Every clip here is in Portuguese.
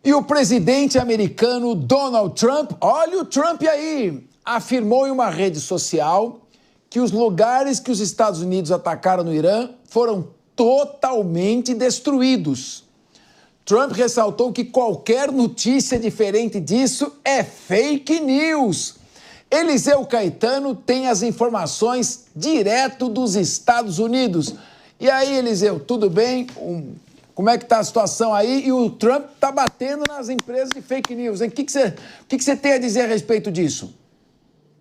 E o presidente americano Donald Trump, olha o Trump aí, afirmou em uma rede social que os lugares que os Estados Unidos atacaram no Irã foram totalmente destruídos. Trump ressaltou que qualquer notícia diferente disso é fake news. Eliseu Caetano tem as informações direto dos Estados Unidos. E aí, Eliseu, tudo bem? Como é que está a situação aí? E o Trump está batendo nas empresas de fake news, hein? O que você tem a dizer a respeito disso?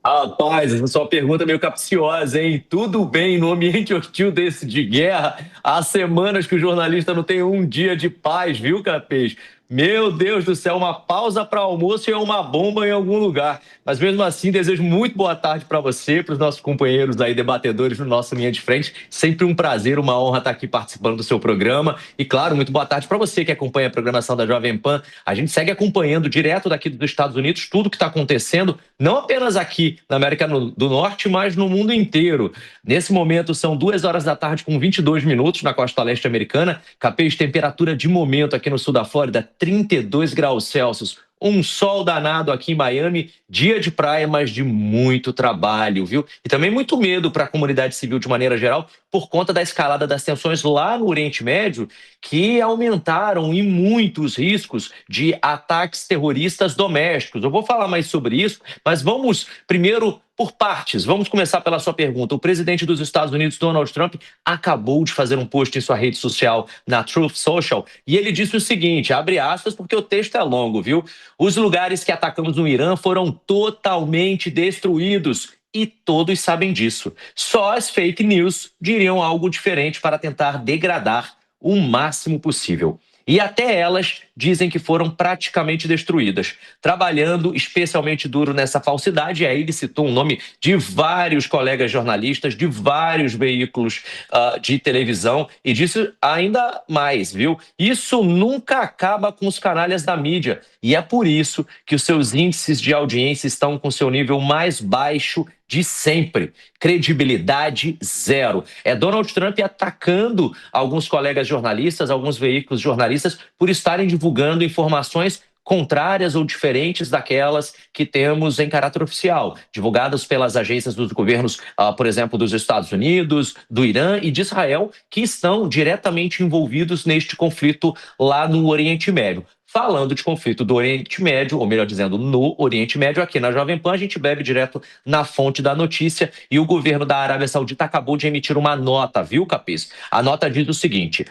Rapaz, essa sua pergunta é meio capciosa, hein? Tudo bem no ambiente hostil desse de guerra? Há semanas que o jornalista não tem um dia de paz, viu, Capês? Meu Deus do céu, uma pausa para almoço e uma bomba em algum lugar. Mas mesmo assim, desejo muito boa tarde para você, para os nossos companheiros aí, debatedores no nosso linha de frente. Sempre um prazer, uma honra estar aqui participando do seu programa. E claro, muito boa tarde para você que acompanha a programação da Jovem Pan. A gente segue acompanhando direto daqui dos Estados Unidos tudo que está acontecendo, não apenas aqui na América do Norte, mas no mundo inteiro. Nesse momento são 2 horas da tarde com 22 minutos na costa leste americana. Capês, temperatura de momento aqui no sul da Flórida, 32 graus Celsius. Um sol danado aqui em Miami, dia de praia, mas de muito trabalho, viu? E também muito medo para a comunidade civil de maneira geral, por conta da escalada das tensões lá no Oriente Médio, que aumentaram e muitos riscos de ataques terroristas domésticos. Eu vou falar mais sobre isso, mas vamos primeiro por partes. Vamos começar pela sua pergunta. O presidente dos Estados Unidos, Donald Trump, acabou de fazer um post em sua rede social, na Truth Social, e ele disse o seguinte, abre aspas, porque o texto é longo, viu? Os lugares que atacamos no Irã foram totalmente destruídos. E todos sabem disso. Só as fake news diriam algo diferente para tentar degradar o máximo possível. E até elas dizem que foram praticamente destruídas. Trabalhando especialmente duro nessa falsidade, aí ele citou o nome de vários colegas jornalistas, de vários veículos de televisão, e disse ainda mais, viu? Isso nunca acaba com os canalhas da mídia, e é por isso que os seus índices de audiência estão com seu nível mais baixo de sempre. Credibilidade zero. É Donald Trump atacando alguns colegas jornalistas, alguns veículos jornalistas, por estarem divulgando informações contrárias ou diferentes daquelas que temos em caráter oficial, divulgadas pelas agências dos governos, por exemplo, dos Estados Unidos, do Irã e de Israel, que estão diretamente envolvidos neste conflito lá no Oriente Médio. Falando de conflito do Oriente Médio, ou melhor dizendo, no Oriente Médio, aqui na Jovem Pan, a gente bebe direto na fonte da notícia e o governo da Arábia Saudita acabou de emitir uma nota, viu, Capês? A nota diz o seguinte: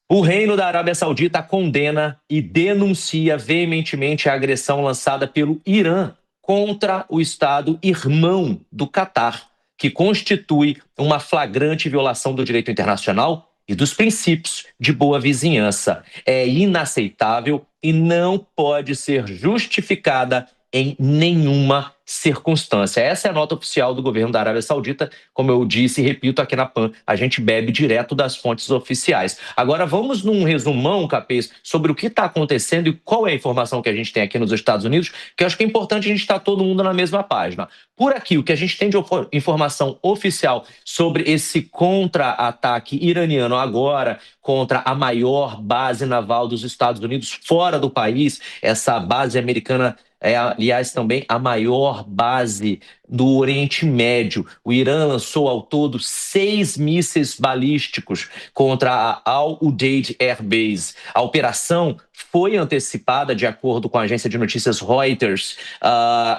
o Reino da Arábia Saudita condena e denuncia veementemente a agressão lançada pelo Irã contra o Estado irmão do Catar, que constitui uma flagrante violação do direito internacional e dos princípios de boa vizinhança. É inaceitável e não pode ser justificada em nenhuma circunstância. Essa é a nota oficial do governo da Arábia Saudita. Como eu disse e repito aqui na PAN, a gente bebe direto das fontes oficiais. Agora vamos num resumão, Capês, sobre o que está acontecendo e qual é a informação que a gente tem aqui nos Estados Unidos, que eu acho que é importante a gente estar todo mundo na mesma página. Por aqui, o que a gente tem de informação oficial sobre esse contra-ataque iraniano agora contra a maior base naval dos Estados Unidos fora do país, essa base americana é, aliás, também a maior base do Oriente Médio. O Irã lançou ao todo 6 mísseis balísticos contra a Al-Udeid Air Base. A operação foi antecipada, de acordo com a agência de notícias Reuters,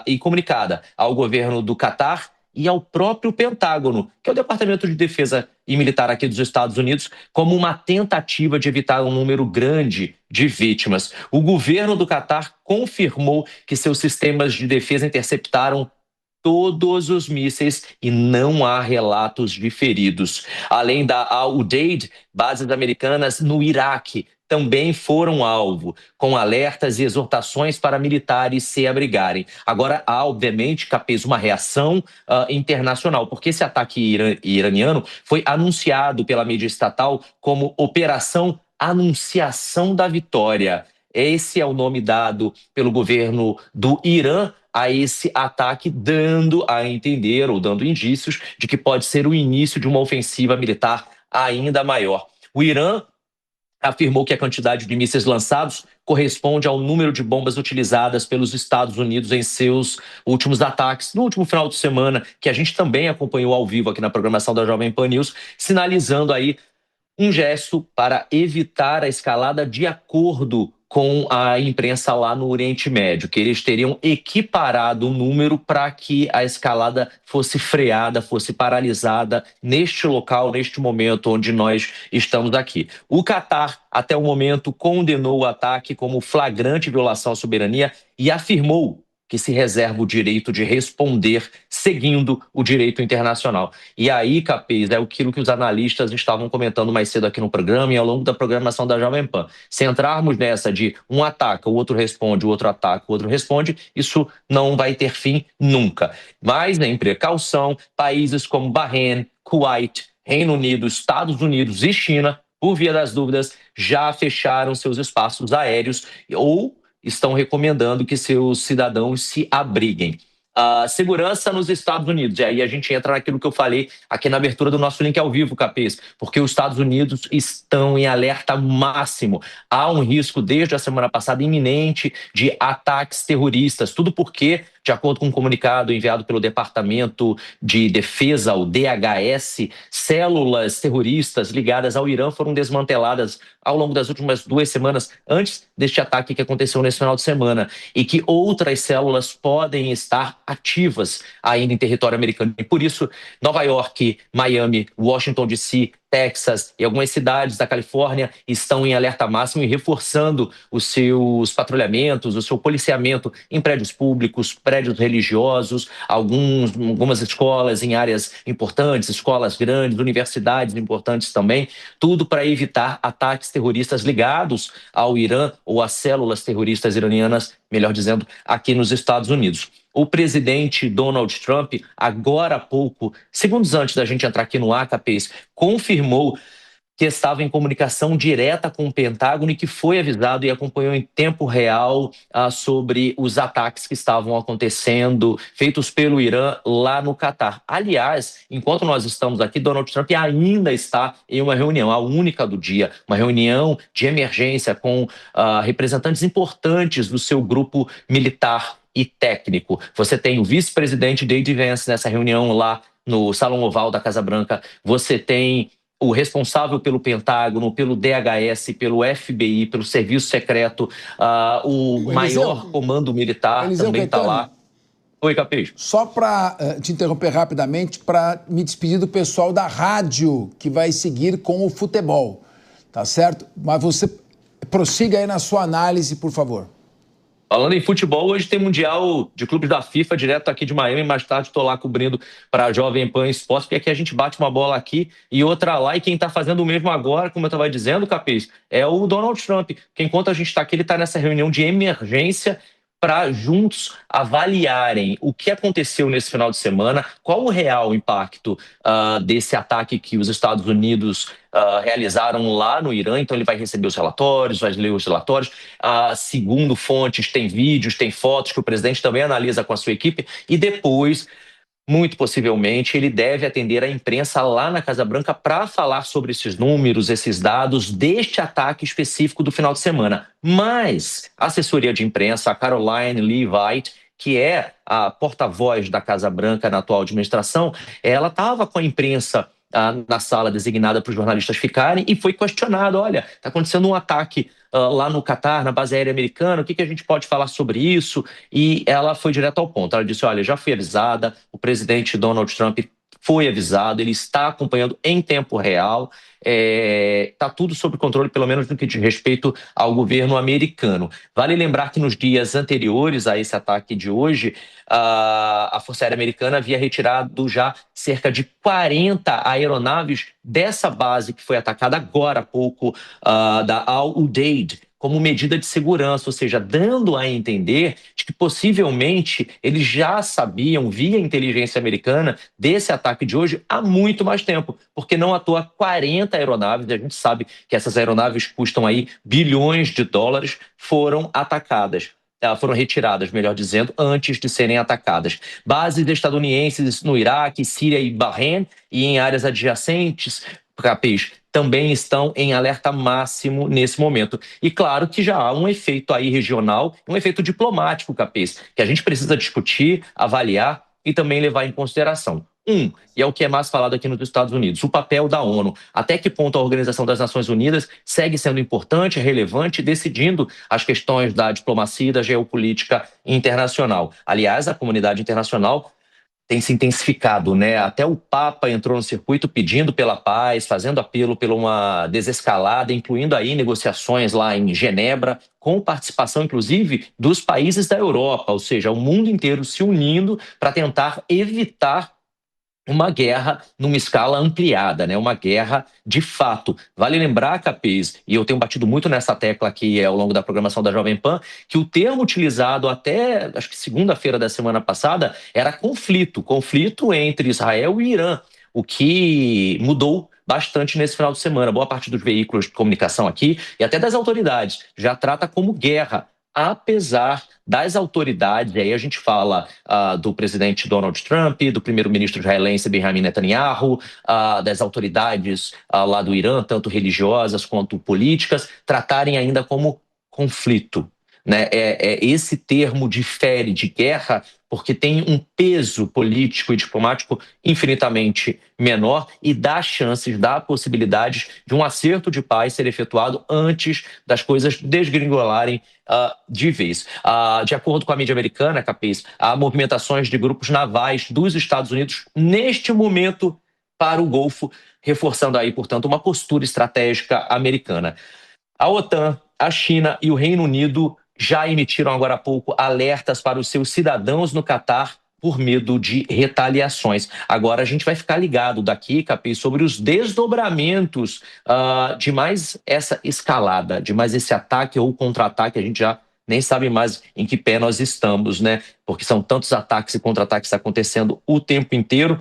e comunicada ao governo do Catar e ao próprio Pentágono, que é o Departamento de Defesa e Militar aqui dos Estados Unidos, como uma tentativa de evitar um número grande de vítimas. O governo do Catar confirmou que seus sistemas de defesa interceptaram todos os mísseis e não há relatos de feridos. Além da Al-Udeid, bases americanas no Iraque também foram alvo, com alertas e exortações para militares se abrigarem. Agora, há, obviamente, Capês, uma reação internacional, porque esse ataque iraniano foi anunciado pela mídia estatal como Operação Anunciação da Vitória. Esse é o nome dado pelo governo do Irã a esse ataque, dando a entender ou dando indícios de que pode ser o início de uma ofensiva militar ainda maior. O Irã afirmou que a quantidade de mísseis lançados corresponde ao número de bombas utilizadas pelos Estados Unidos em seus últimos ataques, no último final de semana, que a gente também acompanhou ao vivo aqui na programação da Jovem Pan News, sinalizando aí um gesto para evitar a escalada de acordo com a imprensa lá no Oriente Médio, que eles teriam equiparado o número para que a escalada fosse freada, fosse paralisada neste local, neste momento onde nós estamos aqui. O Catar, até o momento, condenou o ataque como flagrante violação à soberania e afirmou que se reserva o direito de responder seguindo o direito internacional. E aí, Capês, é aquilo que os analistas estavam comentando mais cedo aqui no programa e ao longo da programação da Jovem Pan. Se entrarmos nessa de um ataca, o outro responde, o outro ataca, o outro responde, isso não vai ter fim nunca. Mas, em precaução, países como Bahrein, Kuwait, Reino Unido, Estados Unidos e China, por via das dúvidas, já fecharam seus espaços aéreos ou estão recomendando que seus cidadãos se abriguem. A segurança nos Estados Unidos, e aí a gente entra naquilo que eu falei aqui na abertura do nosso link ao vivo, Capês, porque os Estados Unidos estão em alerta máximo. Há um risco desde a semana passada iminente de ataques terroristas, tudo porque, de acordo com um comunicado enviado pelo Departamento de Defesa, o DHS, células terroristas ligadas ao Irã foram desmanteladas ao longo das últimas 2 semanas, antes deste ataque que aconteceu nesse final de semana, e que outras células podem estar ativas ainda em território americano. E por isso, Nova York, Miami, Washington DC, Texas e algumas cidades da Califórnia estão em alerta máximo e reforçando os seus patrulhamentos, o seu policiamento em prédios públicos, prédios religiosos, algumas escolas em áreas importantes, escolas grandes, universidades importantes também, tudo para evitar ataques terroristas ligados ao Irã ou a células terroristas iranianas, melhor dizendo, aqui nos Estados Unidos. O presidente Donald Trump, agora há pouco, segundos antes da gente entrar aqui no ar, Capês, confirmou que estava em comunicação direta com o Pentágono e que foi avisado e acompanhou em tempo real sobre os ataques que estavam acontecendo, feitos pelo Irã lá no Catar. Aliás, enquanto nós estamos aqui, Donald Trump ainda está em uma reunião, a única do dia, uma reunião de emergência com representantes importantes do seu grupo militar e técnico. Você tem o vice-presidente J.D. Vance nessa reunião lá no Salão Oval da Casa Branca, você tem o responsável pelo Pentágono, pelo DHS, pelo FBI, pelo Serviço Secreto, o maior comando militar também está lá. Oi, Capês. Só para te interromper rapidamente, para me despedir do pessoal da rádio, que vai seguir com o futebol, tá certo? Mas você prossiga aí na sua análise, por favor. Falando em futebol, hoje tem Mundial de Clubes da FIFA, direto aqui de Miami. Mais tarde estou lá cobrindo para a Jovem Pan Esportes, porque aqui a gente bate uma bola aqui e outra lá. E quem está fazendo o mesmo agora, como eu estava dizendo, Capês, é o Donald Trump. Porque enquanto a gente está aqui, ele está nessa reunião de emergência para juntos avaliarem o que aconteceu nesse final de semana, qual o real impacto desse ataque que os Estados Unidos realizaram lá no Irã. Então ele vai receber os relatórios, vai ler os relatórios, segundo fontes, tem vídeos, tem fotos que o presidente também analisa com a sua equipe, e depois, muito possivelmente, ele deve atender a imprensa lá na Casa Branca para falar sobre esses números, esses dados deste ataque específico do final de semana. Mas a assessoria de imprensa, a Caroline Leavitt, que é a porta-voz da Casa Branca na atual administração, ela estava com a imprensa na sala designada para os jornalistas ficarem e foi questionado, olha, está acontecendo um ataque lá no Catar, na base aérea americana, o que a gente pode falar sobre isso? E ela foi direto ao ponto, ela disse, olha, já fui avisada, o presidente Donald Trump foi avisado, ele está acompanhando em tempo real, está tudo sob controle, pelo menos no que diz respeito ao governo americano. Vale lembrar que nos dias anteriores a esse ataque de hoje, a Força Aérea Americana havia retirado já cerca de 40 aeronaves dessa base que foi atacada agora há pouco, da Al Udeid, como medida de segurança, ou seja, dando a entender de que possivelmente eles já sabiam, via inteligência americana, desse ataque de hoje há muito mais tempo, porque não à toa 40 aeronaves, e a gente sabe que essas aeronaves custam aí bilhões de dólares, foram atacadas. Foram retiradas, melhor dizendo, antes de serem atacadas. Bases estadunidenses no Iraque, Síria e Bahrein, e em áreas adjacentes, Capês, também estão em alerta máximo nesse momento. E claro que já há um efeito aí regional, um efeito diplomático, Capês, que a gente precisa discutir, avaliar e também levar em consideração. E é o que é mais falado aqui nos Estados Unidos, o papel da ONU. Até que ponto a Organização das Nações Unidas segue sendo importante, relevante, decidindo as questões da diplomacia e da geopolítica internacional. Aliás, a comunidade internacional tem se intensificado, né? Até o Papa entrou no circuito pedindo pela paz, fazendo apelo por uma desescalada, incluindo aí negociações lá em Genebra, com participação, inclusive, dos países da Europa, ou seja, o mundo inteiro se unindo para tentar evitar uma guerra numa escala ampliada, né? Uma guerra de fato. Vale lembrar, Capês, e eu tenho batido muito nessa tecla aqui ao longo da programação da Jovem Pan, que o termo utilizado até, acho que segunda-feira da semana passada, era conflito entre Israel e Irã, o que mudou bastante nesse final de semana. Boa parte dos veículos de comunicação aqui e até das autoridades já trata como guerra, apesar das autoridades, aí a gente fala do presidente Donald Trump, do primeiro-ministro israelense Benjamin Netanyahu, das autoridades lá do Irã, tanto religiosas quanto políticas, tratarem ainda como conflito. Né? Esse termo difere de guerra porque tem um peso político e diplomático infinitamente menor e dá chances, dá possibilidades de um acerto de paz ser efetuado antes das coisas desgringolarem de vez. De acordo com a mídia americana, Capês, há movimentações de grupos navais dos Estados Unidos neste momento para o Golfo, reforçando aí, portanto, uma postura estratégica americana. A OTAN, a China e o Reino Unido já emitiram agora há pouco alertas para os seus cidadãos no Catar por medo de retaliações. Agora a gente vai ficar ligado daqui, Capês, sobre os desdobramentos de mais essa escalada, de mais esse ataque ou contra-ataque. A gente já nem sabe mais em que pé nós estamos, né? Porque são tantos ataques e contra-ataques acontecendo o tempo inteiro.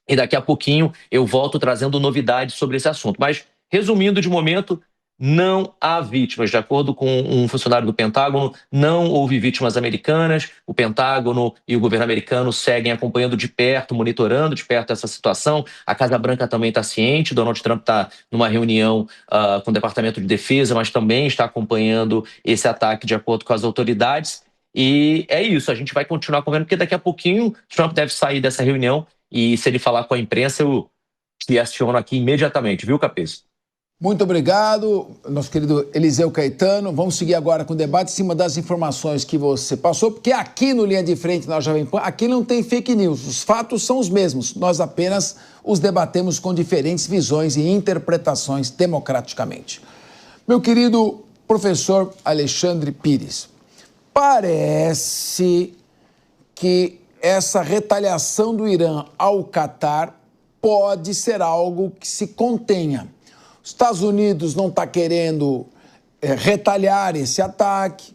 E daqui a pouquinho eu volto trazendo novidades sobre esse assunto. Mas, resumindo de momento, não há vítimas. De acordo com um funcionário do Pentágono, não houve vítimas americanas. O Pentágono e o governo americano seguem acompanhando de perto, monitorando de perto essa situação. A Casa Branca também está ciente. Donald Trump está numa reunião com o Departamento de Defesa, mas também está acompanhando esse ataque de acordo com as autoridades. E é isso, a gente vai continuar acompanhando, porque daqui a pouquinho Trump deve sair dessa reunião e se ele falar com a imprensa, eu te aciono aqui imediatamente, viu, Capês? Muito obrigado, nosso querido Eliseu Caetano. Vamos seguir agora com o debate em cima das informações que você passou, porque aqui no Linha de Frente, na Jovem Pan, aqui não tem fake news, os fatos são os mesmos, nós apenas os debatemos com diferentes visões e interpretações democraticamente. Meu querido professor Alexandre Pires, parece que essa retaliação do Irã ao Catar pode ser algo que se contenha. Os Estados Unidos não está querendo retaliar esse ataque.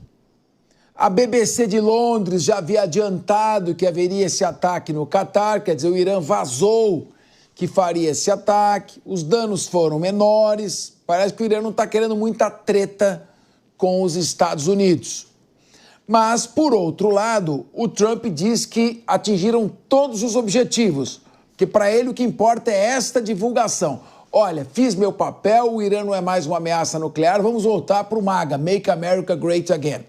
A BBC de Londres já havia adiantado que haveria esse ataque no Catar, quer dizer, o Irã vazou que faria esse ataque. Os danos foram menores. Parece que o Irã não está querendo muita treta com os Estados Unidos. Mas, por outro lado, o Trump diz que atingiram todos os objetivos, que para ele o que importa é esta divulgação. Olha, fiz meu papel, o Irã não é mais uma ameaça nuclear, vamos voltar para o MAGA, Make America Great Again.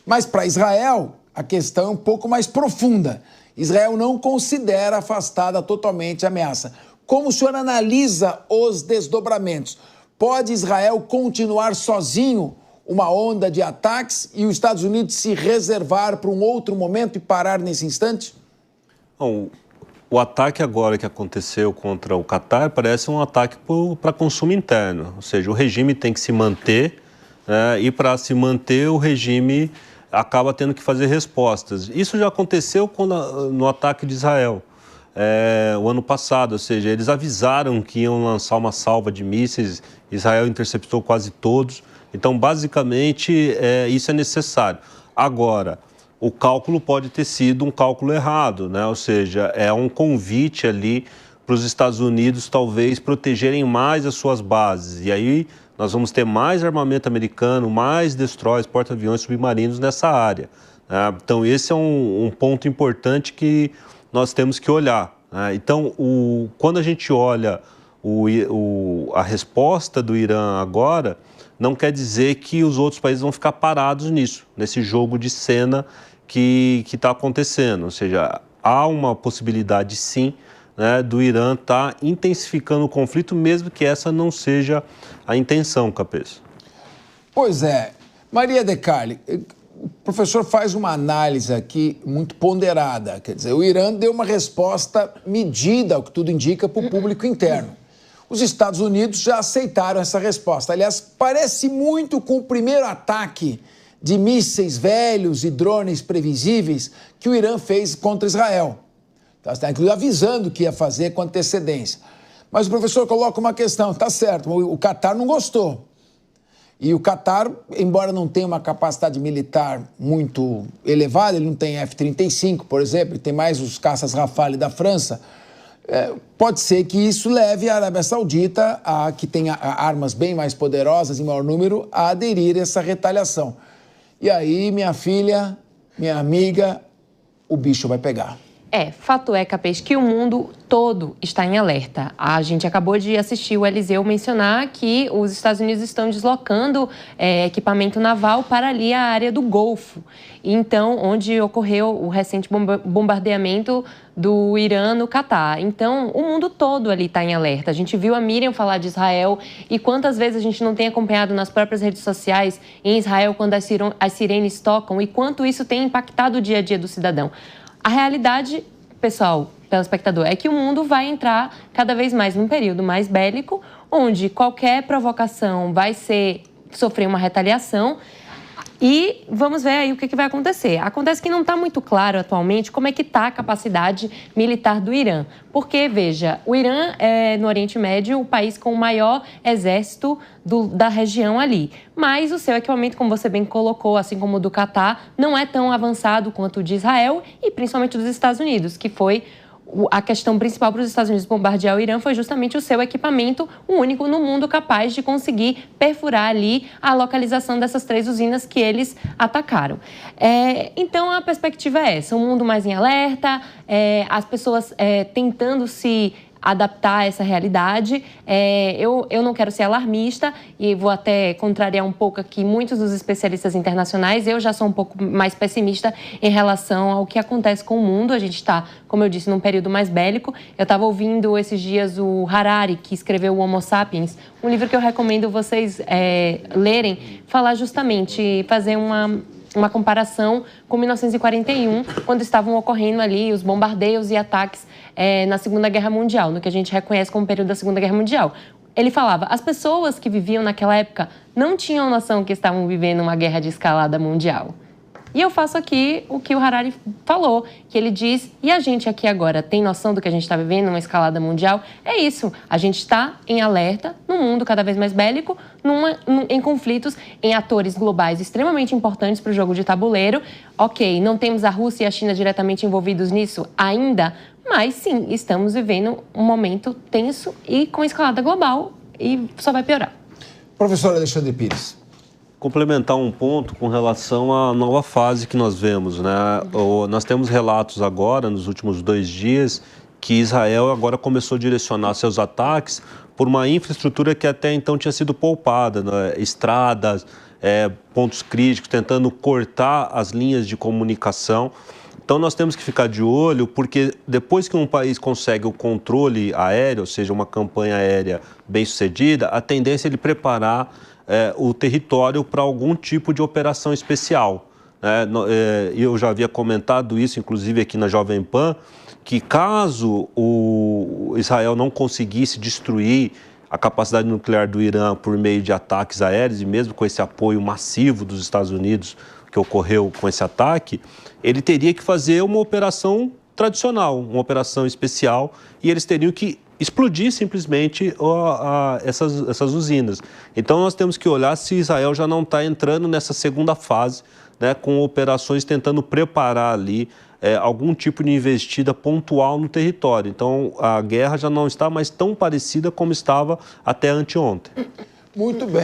Mas para Israel, a questão é um pouco mais profunda. Israel não considera afastada totalmente a ameaça. Como o senhor analisa os desdobramentos? Pode Israel continuar sozinho uma onda de ataques e os Estados Unidos se reservar para um outro momento e parar nesse instante? Bom, o ataque agora que aconteceu contra o Catar parece um ataque para consumo interno, ou seja, o regime tem que se manter, né, e para se manter o regime acaba tendo que fazer respostas. Isso já aconteceu no ataque de Israel, o ano passado, ou seja, eles avisaram que iam lançar uma salva de mísseis, Israel interceptou quase todos, então basicamente isso é necessário. Agora, o cálculo pode ter sido um cálculo errado, né? Ou seja, é um convite ali para os Estados Unidos talvez protegerem mais as suas bases. E aí nós vamos ter mais armamento americano, mais destroyers, porta-aviões submarinos nessa área, né? Então esse é um ponto importante que nós temos que olhar, né? Então, quando a gente olha a resposta do Irã agora não quer dizer que os outros países vão ficar parados nisso, nesse jogo de cena que está acontecendo. Ou seja, há uma possibilidade, sim, né, do Irã estar intensificando o conflito, mesmo que essa não seja a intenção, Capês. Pois é. Maria De Carli, o professor faz uma análise aqui muito ponderada. Quer dizer, o Irã deu uma resposta medida, ao que tudo indica, para o público interno. Os Estados Unidos já aceitaram essa resposta. Aliás, parece muito com o primeiro ataque de mísseis velhos e drones previsíveis que o Irã fez contra Israel. Está inclusive avisando que ia fazer com antecedência. Mas o professor coloca uma questão, tá certo, o Catar não gostou. E o Catar, embora não tenha uma capacidade militar muito elevada, ele não tem F-35, por exemplo, ele tem mais os caças Rafale da França, pode ser que isso leve a Arábia Saudita, que tem armas bem mais poderosas, em maior número, a aderir a essa retaliação. E aí, minha filha, minha amiga, o bicho vai pegar. Fato é, Capês, que o mundo todo está em alerta. A gente acabou de assistir o Eliseu mencionar que os Estados Unidos estão deslocando equipamento naval para ali a área do Golfo. Então, onde ocorreu o recente bombardeamento do Irã no Catar. Então, o mundo todo ali está em alerta. A gente viu a Miriam falar de Israel e quantas vezes a gente não tem acompanhado nas próprias redes sociais em Israel quando as sirenes tocam e quanto isso tem impactado o dia a dia do cidadão. A realidade, pessoal, telespectador, é que o mundo vai entrar cada vez mais num período mais bélico, onde qualquer provocação vai sofrer uma retaliação. E vamos ver aí o que vai acontecer. Acontece que não está muito claro atualmente como é que está a capacidade militar do Irã. Porque, veja, o Irã é, no Oriente Médio, o país com o maior exército da região ali. Mas o seu equipamento, como você bem colocou, assim como o do Catar, não é tão avançado quanto o de Israel e principalmente dos Estados Unidos, que foi a questão principal para os Estados Unidos bombardear o Irã foi justamente o seu equipamento, o único no mundo capaz de conseguir perfurar ali a localização dessas 3 usinas que eles atacaram. Então, a perspectiva é essa, um mundo mais em alerta, as pessoas tentando se adaptar a essa realidade. Eu não quero ser alarmista e vou até contrariar um pouco aqui muitos dos especialistas internacionais. Eu já sou um pouco mais pessimista em relação ao que acontece com o mundo. A gente está, como eu disse, num período mais bélico. Eu estava ouvindo esses dias o Harari, que escreveu o Homo Sapiens, um livro que eu recomendo vocês lerem, falar justamente, fazer uma comparação com 1941, quando estavam ocorrendo ali os bombardeios e ataques na Segunda Guerra Mundial, no que a gente reconhece como período da Segunda Guerra Mundial. Ele falava, as pessoas que viviam naquela época não tinham noção que estavam vivendo uma guerra de escalada mundial. E eu faço aqui o que o Harari falou, que ele diz, e a gente aqui agora tem noção do que a gente está vivendo, uma escalada mundial? É isso, a gente está em alerta, num mundo cada vez mais bélico, em conflitos, em atores globais extremamente importantes para o jogo de tabuleiro. Ok, não temos a Rússia e a China diretamente envolvidos nisso ainda, mas sim, estamos vivendo um momento tenso e com escalada global, e só vai piorar. Professor Alexandre Pires. Complementar um ponto com relação à nova fase que nós vemos, né? Nós temos relatos agora, nos últimos 2 dias, que Israel agora começou a direcionar seus ataques por uma infraestrutura que até então tinha sido poupada, né? Estradas, pontos críticos, tentando cortar as linhas de comunicação. Então, nós temos que ficar de olho, porque depois que um país consegue o controle aéreo, ou seja, uma campanha aérea bem-sucedida, a tendência é ele preparar o território para algum tipo de operação especial. Eu já havia comentado isso, inclusive aqui na Jovem Pan, que caso o Israel não conseguisse destruir a capacidade nuclear do Irã por meio de ataques aéreos, e mesmo com esse apoio massivo dos Estados Unidos que ocorreu com esse ataque, ele teria que fazer uma operação tradicional, uma operação especial, e eles teriam que explodir simplesmente essas usinas. Então, nós temos que olhar se Israel já não está entrando nessa segunda fase, né, com operações tentando preparar ali algum tipo de investida pontual no território. Então, a guerra já não está mais tão parecida como estava até anteontem. Muito bem.